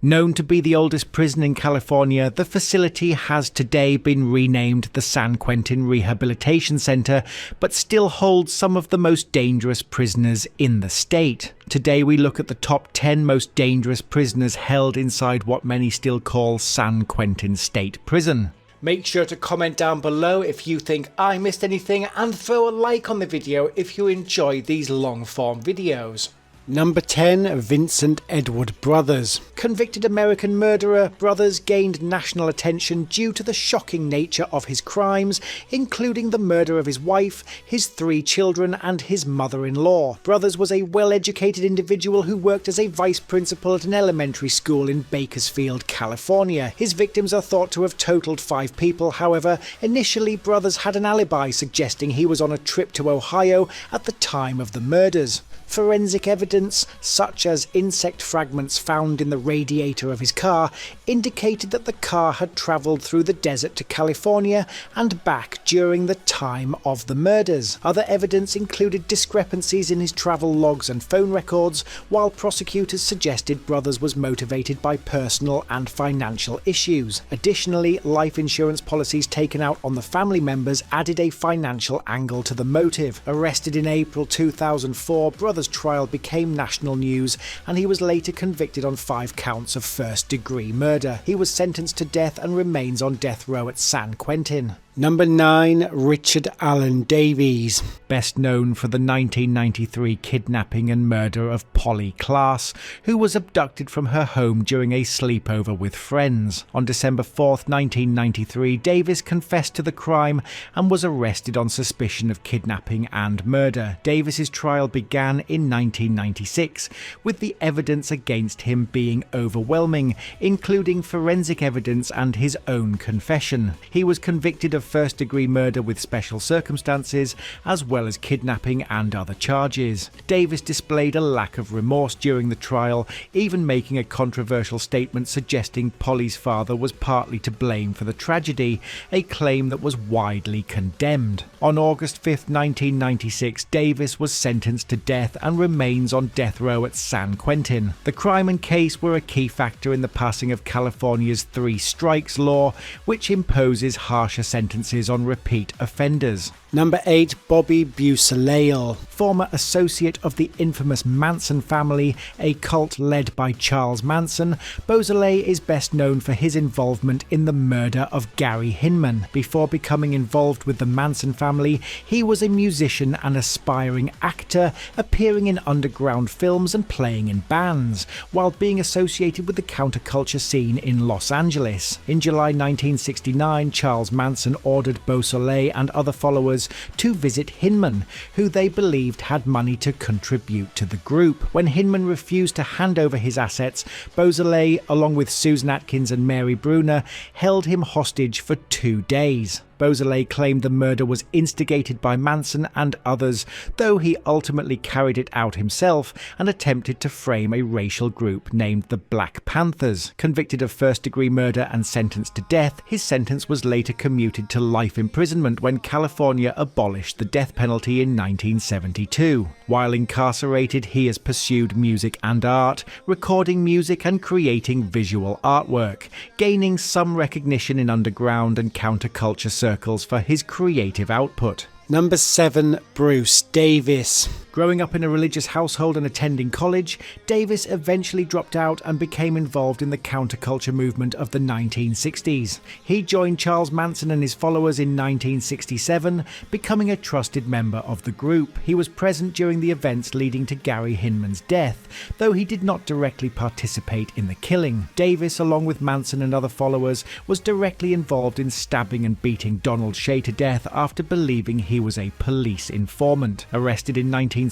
Known to be the oldest prison in California, the facility has today been renamed the San Quentin Rehabilitation Center, but still holds some of the most dangerous prisoners in the state. Today we look at the top 10 most dangerous prisoners held inside what many still call San Quentin State Prison. Make sure to comment down below if you think I missed anything, and throw a like on the video if you enjoy these long form videos. Number 10. Vincent Edward Brothers. Convicted American murderer, Brothers gained national attention due to the shocking nature of his crimes, including the murder of his wife, his 3 children and his mother-in-law. Brothers was a well-educated individual who worked as a vice principal at an elementary school in Bakersfield, California. His victims are thought to have totaled 5 people. However, initially Brothers had an alibi suggesting he was on a trip to Ohio at the time of the murders. Forensic evidence, such as insect fragments found in the radiator of his car, indicated that the car had travelled through the desert to California and back during the time of the murders. Other evidence included discrepancies in his travel logs and phone records, while prosecutors suggested Brothers was motivated by personal and financial issues. Additionally, life insurance policies taken out on the family members added a financial angle to the motive. Arrested in April 2004, Brothers' trial became national news, and he was later convicted on 5 counts of first-degree murder. He was sentenced to death and remains on death row at San Quentin. Number 9. Richard Allan Davies. Best known for the 1993 kidnapping and murder of Polly Klaas, who was abducted from her home during a sleepover with friends. On December 4th, 1993, Davies confessed to the crime and was arrested on suspicion of kidnapping and murder. Davies's trial began in 1996, with the evidence against him being overwhelming, including forensic evidence and his own confession. He was convicted of first-degree murder with special circumstances, as well as kidnapping and other charges. Davies displayed a lack of remorse during the trial, even making a controversial statement suggesting Polly's father was partly to blame for the tragedy, a claim that was widely condemned. On August 5th, 1996, Davies was sentenced to death and remains on death row at San Quentin. The crime and case were a key factor in the passing of California's 3 strikes law, which imposes harsher sentences on repeat offenders. Number 8. Bobby Beausoleil. Former associate of the infamous Manson family, a cult led by Charles Manson, Beausoleil is best known for his involvement in the murder of Gary Hinman. Before becoming involved with the Manson family, he was a musician and aspiring actor, appearing in underground films and playing in bands, while being associated with the counterculture scene in Los Angeles. In July 1969, Charles Manson ordered Beausoleil and other followers to visit Hinman, who they believed had money to contribute to the group. When Hinman refused to hand over his assets, Beausoleil, along with Susan Atkins and Mary Bruner, held him hostage for 2 days. Beausoleil claimed the murder was instigated by Manson and others, though he ultimately carried it out himself and attempted to frame a racial group named the Black Panthers. Convicted of first-degree murder and sentenced to death, his sentence was later commuted to life imprisonment when California abolished the death penalty in 1972. While incarcerated, he has pursued music and art, recording music and creating visual artwork, gaining some recognition in underground and counterculture circles for his creative output. Number 7. Bruce Davis. Growing up in a religious household and attending college, Davis eventually dropped out and became involved in the counterculture movement of the 1960s. He joined Charles Manson and his followers in 1967, becoming a trusted member of the group. He was present during the events leading to Gary Hinman's death, though he did not directly participate in the killing. Davis, along with Manson and other followers, was directly involved in stabbing and beating Donald Shea to death after believing he was a police informant. Arrested in 1970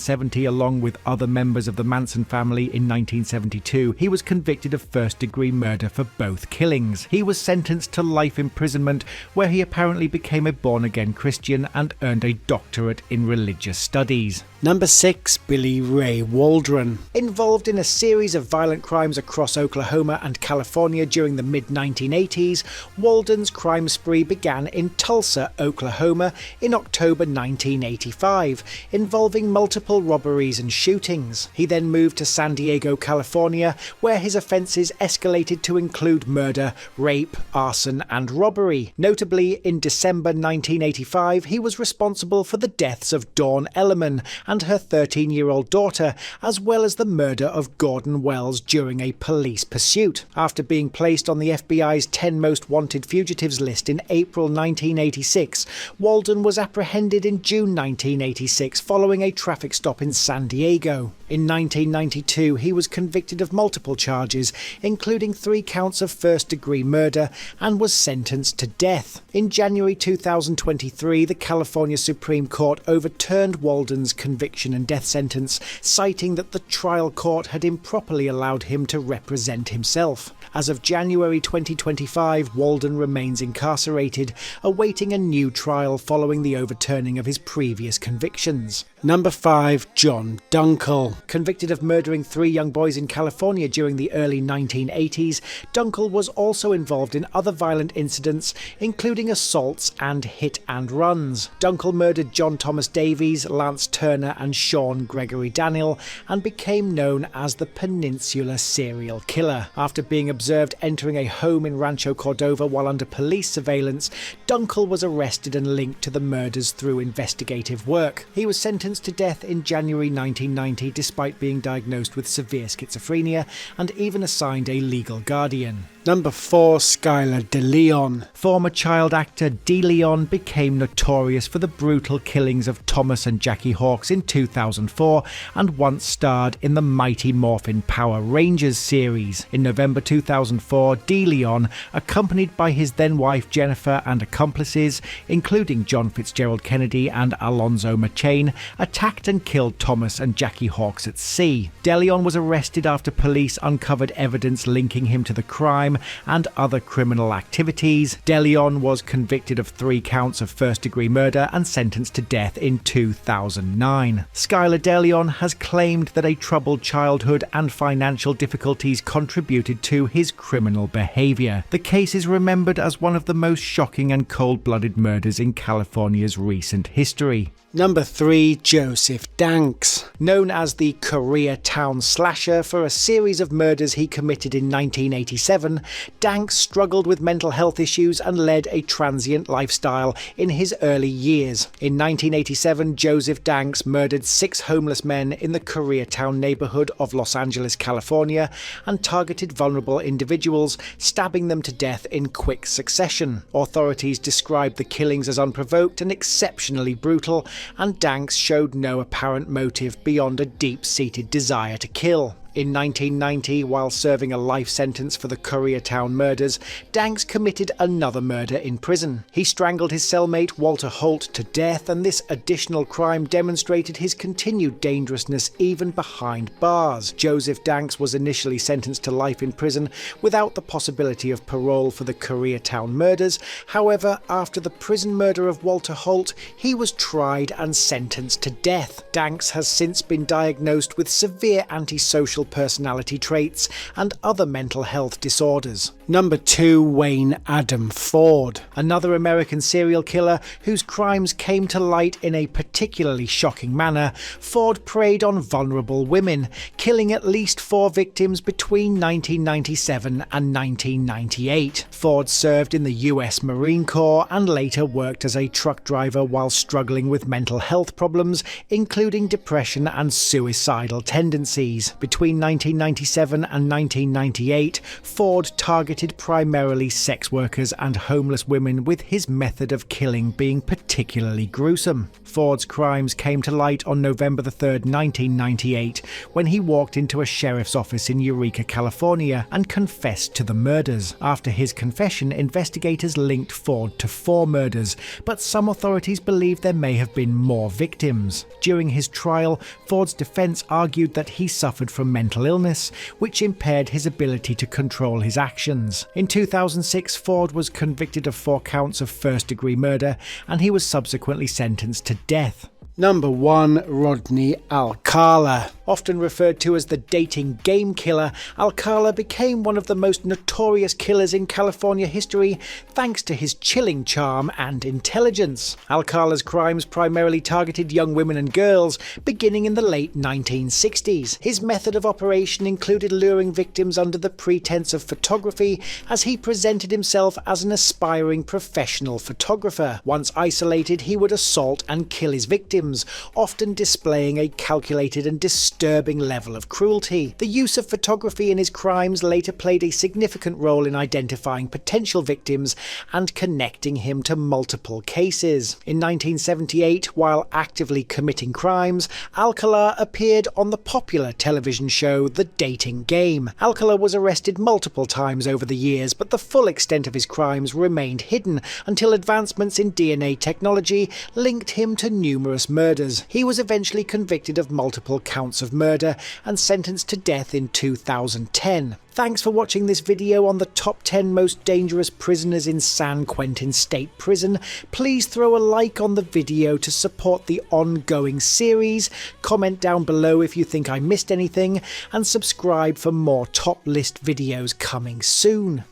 along with other members of the Manson family in 1972, he was convicted of first-degree murder for both killings. He was sentenced to life imprisonment, where he apparently became a born-again Christian and earned a doctorate in religious studies. Number 6. Billy Ray Waldon. Involved in a series of violent crimes across Oklahoma and California during the mid-1980s, Waldon's crime spree began in Tulsa, Oklahoma in October 1985, involving multiple robberies and shootings. He then moved to San Diego, California, where his offences escalated to include murder, rape, arson and robbery. Notably, in December 1985, he was responsible for the deaths of Dawn Ellerman and her 13-year-old daughter, as well as the murder of Gordon Wells during a police pursuit. After being placed on the FBI's 10 most wanted fugitives list in April 1986, Waldon was apprehended in June 1986 following a traffic stop in San Diego. In 1992, he was convicted of multiple charges, including 3 counts of first-degree murder, and was sentenced to death. In January 2023, the California Supreme Court overturned Waldon's conviction and death sentence, citing that the trial court had improperly allowed him to represent himself. As of January 2025, Waldon remains incarcerated, awaiting a new trial following the overturning of his previous convictions. Number 5. John Dunkle. Convicted of murdering 3 young boys in California during the early 1980s, Dunkle was also involved in other violent incidents, including assaults and hit-and-runs. Dunkle murdered John Thomas Davies, Lance Turner and Sean Gregory Daniel, and became known as the Peninsula Serial Killer. After being observed entering a home in Rancho Cordova while under police surveillance, Dunkle was arrested and linked to the murders through investigative work. He was sentenced to death in January 1990 despite being diagnosed with severe schizophrenia and even assigned a legal guardian. Number 4. Skyler Deleon. Former child actor Deleon became notorious for the brutal killings of Thomas and Jackie Hawks in 2004 and once starred in the Mighty Morphin Power Rangers series. In November 2004, Deleon, accompanied by his then-wife Jennifer and accomplices, including John Fitzgerald Kennedy and Alonzo McChain, attacked and killed Thomas and Jackie Hawks at sea. Deleon was arrested after police uncovered evidence linking him to the crime and other criminal activities. Deleon was convicted of 3 counts of first-degree murder and sentenced to death in 2009. Skyler Deleon has claimed that a troubled childhood and financial difficulties contributed to his criminal behaviour. The case is remembered as one of the most shocking and cold-blooded murders in California's recent history. Number 3. Joseph Danks. Known as the Koreatown Slasher for a series of murders he committed in 1987, Danks struggled with mental health issues and led a transient lifestyle in his early years. In 1987, Joseph Danks murdered 6 homeless men in the Koreatown neighborhood of Los Angeles, California, and targeted vulnerable individuals, stabbing them to death in quick succession. Authorities described the killings as unprovoked and exceptionally brutal, and Danks showed no apparent motive beyond a deep-seated desire to kill. In 1990, while serving a life sentence for the Koreatown murders, Danks committed another murder in prison. He strangled his cellmate Walter Holt to death, and this additional crime demonstrated his continued dangerousness even behind bars. Joseph Danks was initially sentenced to life in prison without the possibility of parole for the Koreatown murders. However, after the prison murder of Walter Holt, he was tried and sentenced to death. Danks has since been diagnosed with severe antisocial personality traits and other mental health disorders. Number 2. Wayne Adam Ford. Another American serial killer whose crimes came to light in a particularly shocking manner, Ford preyed on vulnerable women, killing at least 4 victims between 1997 and 1998. Ford served in the US Marine Corps and later worked as a truck driver while struggling with mental health problems, including depression and suicidal tendencies. Between 1997 and 1998, Ford targeted primarily sex workers and homeless women, with his method of killing being particularly gruesome. Ford's crimes came to light on November 3rd, 1998, when he walked into a sheriff's office in Eureka, California, and confessed to the murders. After his confession, investigators linked Ford to 4 murders, but some authorities believe there may have been more victims. During his trial, Ford's defense argued that he suffered from mental illness, which impaired his ability to control his actions. In 2006, Ford was convicted of 4 counts of first-degree murder, and he was subsequently sentenced to death. Number 1. Rodney Alcala. Often referred to as the dating game killer, Alcala became one of the most notorious killers in California history thanks to his chilling charm and intelligence. Alcala's crimes primarily targeted young women and girls, beginning in the late 1960s. His method of operation included luring victims under the pretense of photography, as he presented himself as an aspiring professional photographer. Once isolated, he would assault and kill his victims, often displaying a calculated and disturbing level of cruelty. The use of photography in his crimes later played a significant role in identifying potential victims and connecting him to multiple cases. In 1978, while actively committing crimes, Alcala appeared on the popular television show The Dating Game. Alcala was arrested multiple times over the years, but the full extent of his crimes remained hidden until advancements in DNA technology linked him to numerous murders. He was eventually convicted of multiple counts of murder and sentenced to death in 2010. Thanks for watching this video on the top 10 most dangerous prisoners in San Quentin State Prison. Please throw a like on the video to support the ongoing series, comment down below if you think I missed anything, and subscribe for more top list videos coming soon.